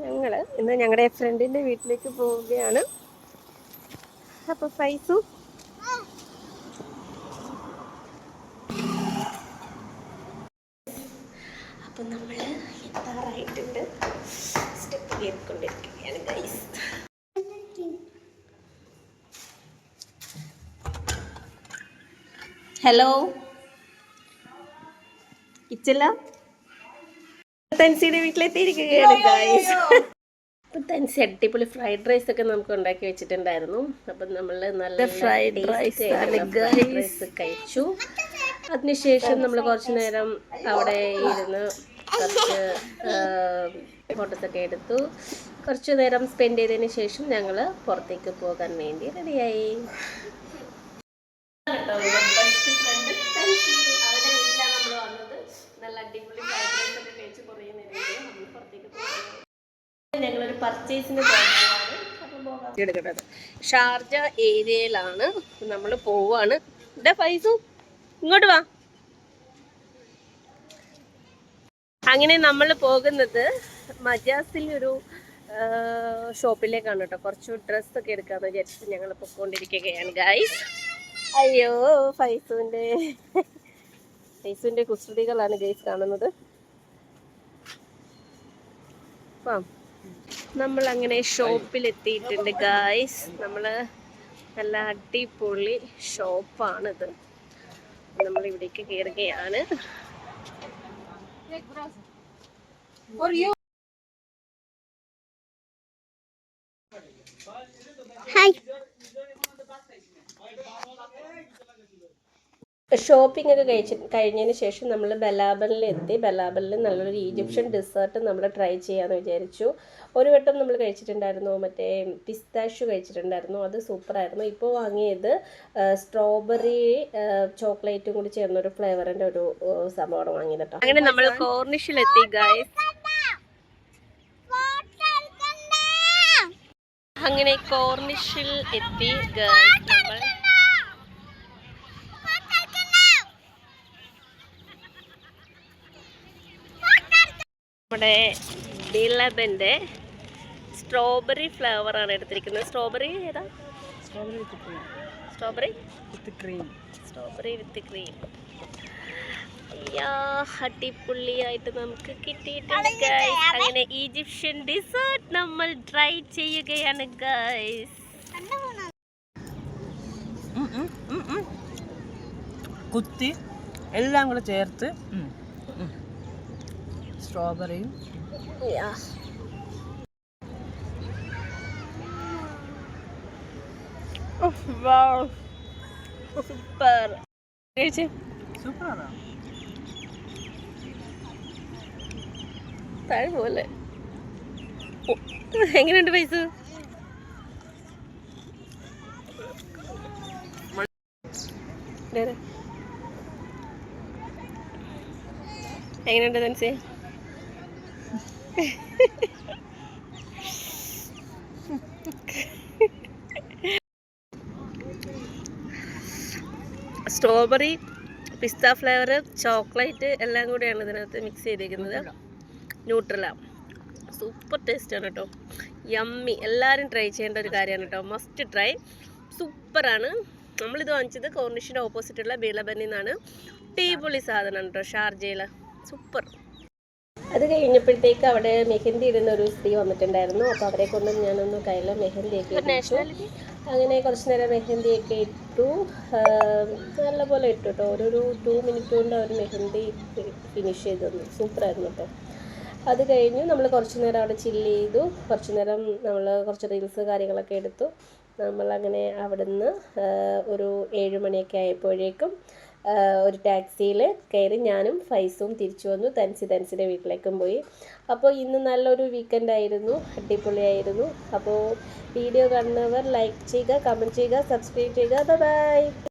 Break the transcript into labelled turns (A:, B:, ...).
A: ഞങ്ങൾ ഇന്ന് ഞങ്ങളുടെ ഫ്രണ്ടിൻ്റെ വീട്ടിലേക്ക് പോവുകയാണ്. അപ്പോൾ ഫൈസു അപ്പം നമ്മൾ എത്താറായിട്ടുണ്ട്. സ്റ്റെപ്പ് കയറിക്കൊണ്ടിരിക്കുകയാണ് ഗൈസ്. ഹലോ കിച്ചല്ല തൻസിയുടെ വീട്ടിലെത്തിയിരിക്കുകയാണ് ഗൈസ്. അപ്പം തൻസി അടിപൊളി ഫ്രൈഡ് റൈസ് ഒക്കെ നമുക്ക് ഉണ്ടാക്കി വെച്ചിട്ടുണ്ടായിരുന്നു. അപ്പം നമ്മൾ നല്ല ഫ്രൈഡ് റൈസ് കഴിച്ചു. അതിനുശേഷം നമ്മൾ കുറച്ച് നേരം അവിടെ ഇരുന്ന് കുറച്ച് ഫോട്ടോസൊക്കെ എടുത്തു. കുറച്ച് നേരം സ്പെൻഡ് ചെയ്തതിന് ശേഷം ഞങ്ങൾ പുറത്തേക്ക് പോകാൻ വേണ്ടി റെഡിയായി. ബെസ്റ്റ് ഫ്രണ്ട് തൻസി അവരുടെ വീട്ടിലാണ് നമ്മൾ വന്നത്. നല്ല അടിപൊളി ഫ്രൈഡ് റൈസ് ഒക്കെ കഴിച്ച് കുറേ നേരം നമ്മൾ പുറത്തേക്ക് പോകുന്നത്. ഞങ്ങളൊരു പർച്ചേസിന് പോകുന്നതാണ്. അപ്പം പോകാം. എടുക്കുന്നത് ഷാർജ ഏരിയയിലാണ് നമ്മൾ പോവാണ്. ഇവിടെ ഫൈസു ഇങ്ങോട്ട് വാ. അങ്ങനെ നമ്മൾ പോകുന്നത് മജാസിൽ ഒരു ഷോപ്പിലേക്കാണ് കേട്ടോ. കുറച്ച് ഡ്രസ്സൊക്കെ എടുക്കാമെന്ന് വിചാരിച്ചിട്ട് ഞങ്ങൾ പൊയ്ക്കൊണ്ടിരിക്കുകയാണ് ഗൈസ്. അയ്യോ ഫൈസുവിൻ്റെ കുസൃതികളാണ് ഗൈസ് കാണുന്നത്. അപ്പം നമ്മൾ അങ്ങനെ ഷോപ്പിലെത്തിയിട്ടുണ്ട് ഗൈസ്. നമ്മൾ നല്ല അടിപൊളി ഷോപ്പാണിത്. നമ്മൾ ഇവിടേക്ക് കയറുകയാണ്. ഹായ്. ഷോപ്പിംഗ് ഒക്കെ കഴിഞ്ഞതിന് ശേഷം നമ്മൾ ബലാബനിലെത്തി. ബലാബനിൽ നല്ലൊരു ഈജിപ്ഷ്യൻ ഡെസേർട്ട് നമ്മൾ ട്രൈ ചെയ്യാമെന്ന് വിചാരിച്ചു. ഒരു വട്ടം നമ്മൾ കഴിച്ചിട്ടുണ്ടായിരുന്നു, മറ്റേ പിസ്താഷ്യൂ കഴിച്ചിട്ടുണ്ടായിരുന്നു. അത് സൂപ്പറായിരുന്നു. ഇപ്പോൾ വാങ്ങിയത് സ്ട്രോബെറി ചോക്ലേറ്റും കൂടി ചേർന്നൊരു ഫ്ലേവറിൻ്റെ ഒരു സംഭവമാണ് വാങ്ങിയത് കേട്ടോ. അങ്ങനെ നമ്മൾ കോർണിഷിലെത്തി ഗൈസ്. അങ്ങനെ കോർണിഷിൽ എത്തി ഗൈസ്. നമ്മൾ നമ്മുടെ ബിലബൻ്റെ സ്ട്രോബെറി ഫ്ലേവറാണ് എടുത്തിരിക്കുന്നത്. സ്ട്രോബെറി ഏതാ? സ്ട്രോബെറി വിത്ത് ക്രീം. അടിപൊളിയായിട്ട് നമുക്ക് കിട്ടിയിട്ടുണ്ട് ഗൈസ്. അങ്ങനെ ഈജിപ്ഷ്യൻ ഡിസേർട്ട് നമ്മൾ ട്രൈ ചെയ്യുകയാണ് ഗൈസ്.
B: കുത്തി എല്ലാം കൂടെ ചേർത്ത് സ്ട്രോബെറിയും
A: സൂപ്പർ
B: സൂപ്പറാണ്.
A: താഴെ പോലെ എങ്ങനെയുണ്ട് പൈസ? എങ്ങനെയുണ്ട് തൻസി? സ്ട്രോബെറി, പിസ്ത ഫ്ലേവർ, ചോക്ലേറ്റ് എല്ലാം കൂടിയാണ് ഇതിനകത്ത് മിക്സ് ചെയ്തിരിക്കുന്നത്. ന്യൂട്രല സൂപ്പർ ടേസ്റ്റാണ് കേട്ടോ. യമ്മി. എല്ലാവരും ട്രൈ ചെയ്യേണ്ട ഒരു കാര്യമാണ് കേട്ടോ. Must try. സൂപ്പറാണ്. നമ്മളിത് വാങ്ങിച്ചത് കോർണിഷിൻ്റെ ഓപ്പോസിറ്റുള്ള ബിലബനിൽ നിന്നാണ്. അടിപൊളി സാധനമാണ് കേട്ടോ. ഷാർജയിൽ സൂപ്പർ. അത് കഴിഞ്ഞപ്പോഴത്തേക്ക് അവിടെ മെഹന്തി ഇടുന്ന ഒരു സ്ത്രീ വന്നിട്ടുണ്ടായിരുന്നു. അപ്പോൾ അവരെ കൊണ്ട് ഞാനൊന്ന് കയ്യിൽ മെഹന്തിയൊക്കെ ഇട്ടു. അങ്ങനെ കുറച്ച് നേരം മെഹന്തിയൊക്കെ ഇട്ടു. നല്ലപോലെ ഇട്ടു കേട്ടോ. ഒരു 2 മിനിറ്റ് കൊണ്ട് അവർ മെഹന്തി ഫിനിഷ് ചെയ്ത് തന്നു. സൂപ്പറായിരുന്നു കേട്ടോ. അത് കഴിഞ്ഞു നമ്മൾ കുറച്ച് നേരം അവിടെ ചില്ല് ചെയ്തു. കുറച്ച് നേരം നമ്മൾ കുറച്ച് റീൽസ് കാര്യങ്ങളൊക്കെ എടുത്തു. നമ്മളങ്ങനെ അവിടുന്ന് ഒരു 7 മണിയൊക്കെ ആയപ്പോഴേക്കും ഒരു ടാക്സിയിൽ കയറി ഞാനും ഫൈസും തിരിച്ചു വന്നു. തൻസിയുടെ വീട്ടിലേക്കും പോയി. അപ്പോൾ ഇന്ന് നല്ലൊരു വീക്കെൻഡായിരുന്നു. അടിപൊളിയായിരുന്നു. അപ്പോൾ വീഡിയോ കാണുന്നവർ ലൈക്ക് ചെയ്യുക, കമൻറ്റ് ചെയ്യുക, സബ്സ്ക്രൈബ് ചെയ്യുക. ബൈ.